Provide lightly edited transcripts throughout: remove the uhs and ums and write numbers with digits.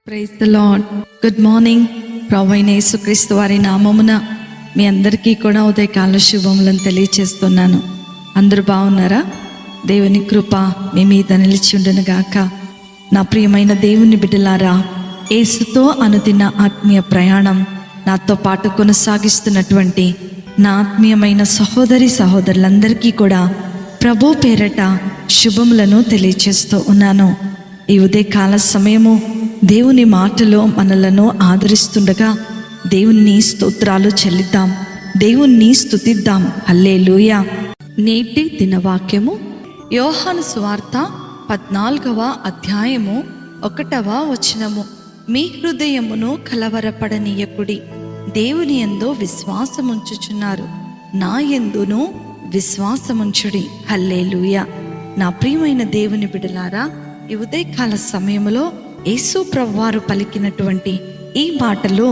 Praise the lord. Good morning. ప్రభువైన యేసుక్రీస్తు వారి నామమున మీ అందరికీ కూడా ఉదయకాల శుభములను తెలియచేస్తున్నాను. అందరూ బాగున్నారా? దేవుని కృప మీ మీద నిలిచి ఉండును గాక. నా ప్రియమైన దేవుని బిడ్డలారా, యేసుతో అనుదిన ఆత్మీయ ప్రయాణం నాతో పాటు కొనసాగిస్తున్నటువంటి నా ఆత్మీయమైన సహోదరి సహోదరులందరికీ కూడా ప్రభు పేరట శుభములను తెలియచేస్తూ ఉన్నాను. ఈ ఉదయకాల సమయము దేవుని మాటలో మనలను ఆదరిస్తుండగా దేవుని స్తోత్రాలు చెల్లిద్దాం, దేవుణ్ణి స్తుతిద్దాం. హల్లెలూయా. నేటి దినవాక్యము యోహాను సువార్త 14వ అధ్యాయము 1వ వచనము. మీ హృదయమును కలవరపడనీయకుడి, దేవుని యందు విశ్వాసముంచుచున్నారు, నా యందును విశ్వాసముంచుడి. హల్లెలూయా. నా ప్రియమైన దేవుని బిడ్డలారా, ఈ ఉదయకాల సమయంలో యేసు ప్రభువారు పలికినటువంటి ఈ మాటలు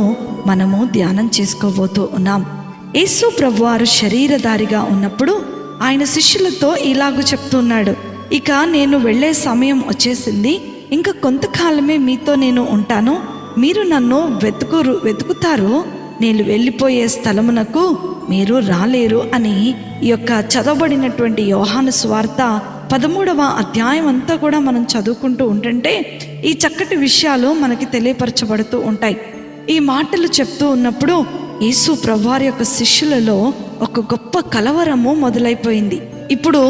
మనము ధ్యానం చేసుకోబోతూ ఉన్నాం. యేసు ప్రభువారు శరీరధారిగా ఉన్నప్పుడు ఆయన శిష్యులతో ఇలాగూ చెప్తున్నాడు, ఇక నేను వెళ్ళే సమయం వచ్చేసింది, ఇంకా కొంతకాలమే మీతో నేను ఉంటాను, మీరు నన్ను వెతుకుతారు, నేను వెళ్ళిపోయే స్థలమునకు మీరు రాలేరు అని ఈ యొక్క చదవబడినటువంటి యోహాను సువార్త 13వ అధ్యాయం అంతా కూడా మనం చదువుకుంటూ ఉంటుంటే ఈ చక్కటి విషయాలు మనకి తెలియపరచబడుతూ ఉంటాయి. ఈ మాటలు చెప్తూ ఉన్నప్పుడు యేసు ప్రభువారి యొక్క శిష్యులలో ఒక గొప్ప కలవరము మొదలైపోయింది. ఇప్పుడు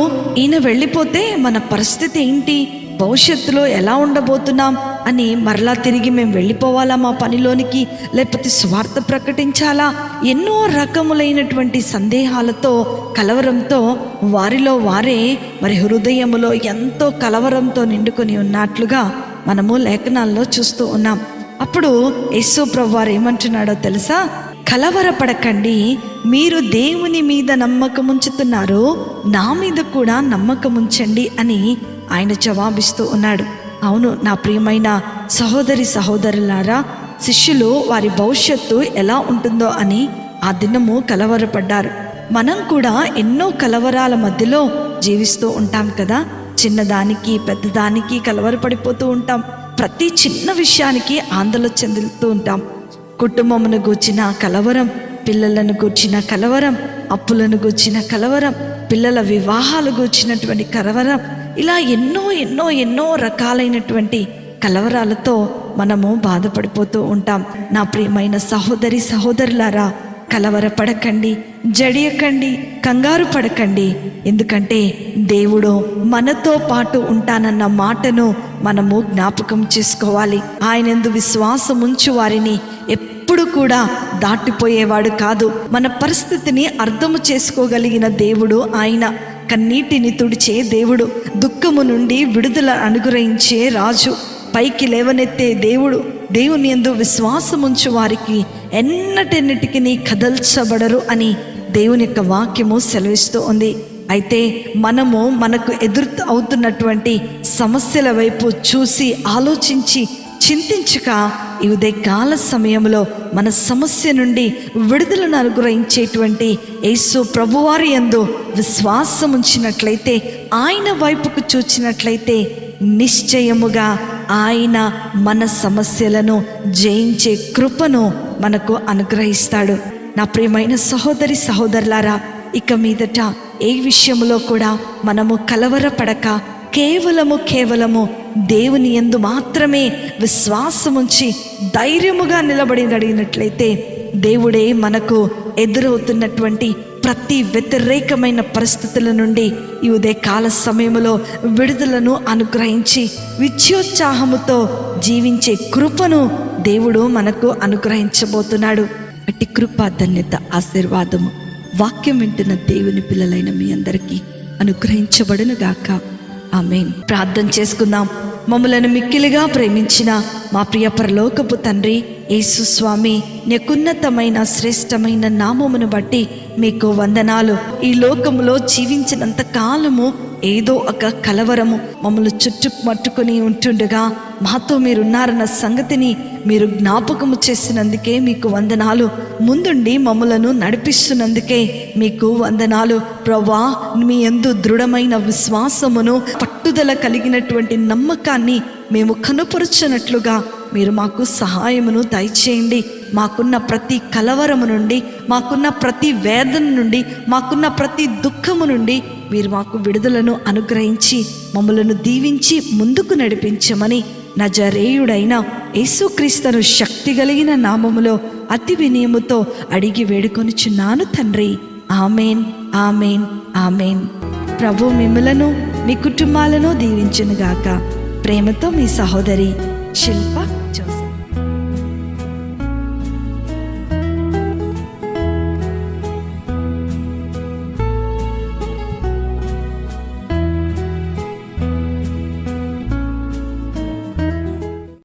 ఈయన వెళ్ళిపోతే మన పరిస్థితి ఏంటి, భవిష్యత్తులో ఎలా ఉండబోతున్నాం అని మరలా తిరిగి మేము వెళ్ళిపోవాలా మా పనిలోనికి, లేకపోతే స్వార్థ ప్రకటించాలా, ఎన్నో రకములైనటువంటి సందేహాలతో కలవరంతో వారిలో వారే మరి హృదయములో ఎంతో కలవరంతో నిండుకొని ఉన్నట్లుగా మనము లేఖనాల్లో చూస్తూ ఉన్నాం. అప్పుడు యేసు ప్రభువారు ఏమంటున్నాడో తెలుసా? కలవరపడకండి, మీరు దేవుని మీద నమ్మకం ఉంచుతున్నారు, నా మీద కూడా నమ్మకం ఉంచండి అని ఆయన జవాబిస్తూ ఉన్నాడు. అవును నా ప్రియమైన సహోదరి సహోదరులారా, శిష్యులు వారి భవిష్యత్తు ఎలా ఉంటుందో అని ఆ దినము కలవరపడ్డారు. మనం కూడా ఎన్నో కలవరాల మధ్యలో జీవిస్తూ ఉంటాం కదా. చిన్నదానికి పెద్దదానికి కలవరపడిపోతూ ఉంటాం. ప్రతి చిన్న విషయానికి ఆందోళన చెందుతూ ఉంటాం. కుటుంబమును గూర్చిన కలవరం, పిల్లలను గూర్చిన కలవరం, అప్పులను గూర్చిన కలవరం, పిల్లల వివాహాలు గూర్చినటువంటి కలవరం, ఇలా ఎన్నో ఎన్నో ఎన్నో రకాలైనటువంటి కలవరాలతో మనము బాధపడిపోతూ ఉంటాం. నా ప్రియమైన సహోదరి సహోదరులారా, కలవరపడకండి, జడియకండి, కంగారు పడకండి. ఎందుకంటే దేవుడు మనతో పాటు ఉంటానన్న మాటను మనము జ్ఞాపకం చేసుకోవాలి. ఆయనందు విశ్వాసం ఉంచు వారిని ఎప్పుడు కూడా దాటిపోయేవాడు కాదు. మన పరిస్థితిని అర్థము చేసుకోగలిగిన దేవుడు ఆయన. కన్నీటిని తుడిచే దేవుడు, దుఃఖము నుండి విడుదల అనుగ్రహించే రాజు, పైకి లేవనెత్తే దేవుడు. దేవుని యందు విశ్వాసముంచు వారికి ఎన్నటెన్నిటికీ కదల్చబడరు అని దేవుని యొక్క వాక్యము సెలవిస్తూ ఉంది. అయితే మనకు ఎదురు అవుతున్నటువంటి సమస్యల వైపు చూసి ఆలోచించి చింతించక ఈ ఉదయకాల సమయంలో మన సమస్య నుండి విడుదలను అనుగ్రహించేటువంటి యేసు ప్రభువారి యందు విశ్వాసం ఉంచినట్లయితే, ఆయన వైపుకు చూచినట్లయితే నిశ్చయముగా ఆయన మన సమస్యలను జయించే కృపను మనకు అనుగ్రహిస్తాడు. నా ప్రియమైన సహోదరి సహోదరులారా, ఇక మీదట ఏ విషయంలో కూడా మనము కలవరపడక కేవలము దేవుని యందు మాత్రమే విశ్వాసముంచి ధైర్యముగా నిలబడగలిగినట్లయితే దేవుడే మనకు ఎదురవుతున్నటువంటి ప్రతి వ్యతిరేకమైన పరిస్థితుల నుండి ఈ ఉదయకాల సమయంలో విడుదలను అనుగ్రహించి విద్యోత్సాహముతో జీవించే కృపను దేవుడు మనకు అనుగ్రహించబోతున్నాడు. అట్టి కృప, ధన్యత, ఆశీర్వాదము వాక్యం వింటున్న దేవుని పిల్లలైన మీ అందరికీ అనుగ్రహించబడును గాక. ఆమేన్. ప్రార్థన చేసుకుందాం. మమ్మలను మిక్కిలిగా ప్రేమించిన మా ప్రియ పరలోకపు తండ్రి యేసు స్వామి, నీకున్నతమైన శ్రేష్టమైన నామమును బట్టి మీకు వందనాలు. ఈ లోకములో జీవించినంత కాలము ఏదో ఒక కలవరము మమ్మల్ని చుట్టుపట్టుకొని ఉంటుండగా మాతో మీరున్నారన్న సంగతిని మీరు జ్ఞాపకము చేసినందుకే మీకు వందనాలు. ముందుండి మమ్మలను నడిపిస్తున్నందుకే మీకు వందనాలు. ప్రభువా, మీ యందు దృఢమైన విశ్వాసమును, పట్టుదల కలిగినటువంటి నమ్మకాన్ని మేము కనుపరుచున్నట్లుగా మీరు మాకు సహాయమును దయచేయండి. మాకున్న ప్రతి కలవరము నుండి, మాకున్న ప్రతి వేదన నుండి, మాకున్న ప్రతి దుఃఖము నుండి మీరు మాకు విడుదలను అనుగ్రహించి మమ్మలను దీవించి ముందుకు నడిపించమని నజరేయుడైన యేసుక్రీస్తును శక్తి కలిగిన నామములో అతి వినయముతో అడిగి వేడుకొనుచున్నాను తండ్రి. Amen, amen, amen. ప్రభు మిమ్ములను మీ కుటుంబాలను దీవించునుగాక. ప్రేమతో మీ సహోదరి శిల్ప.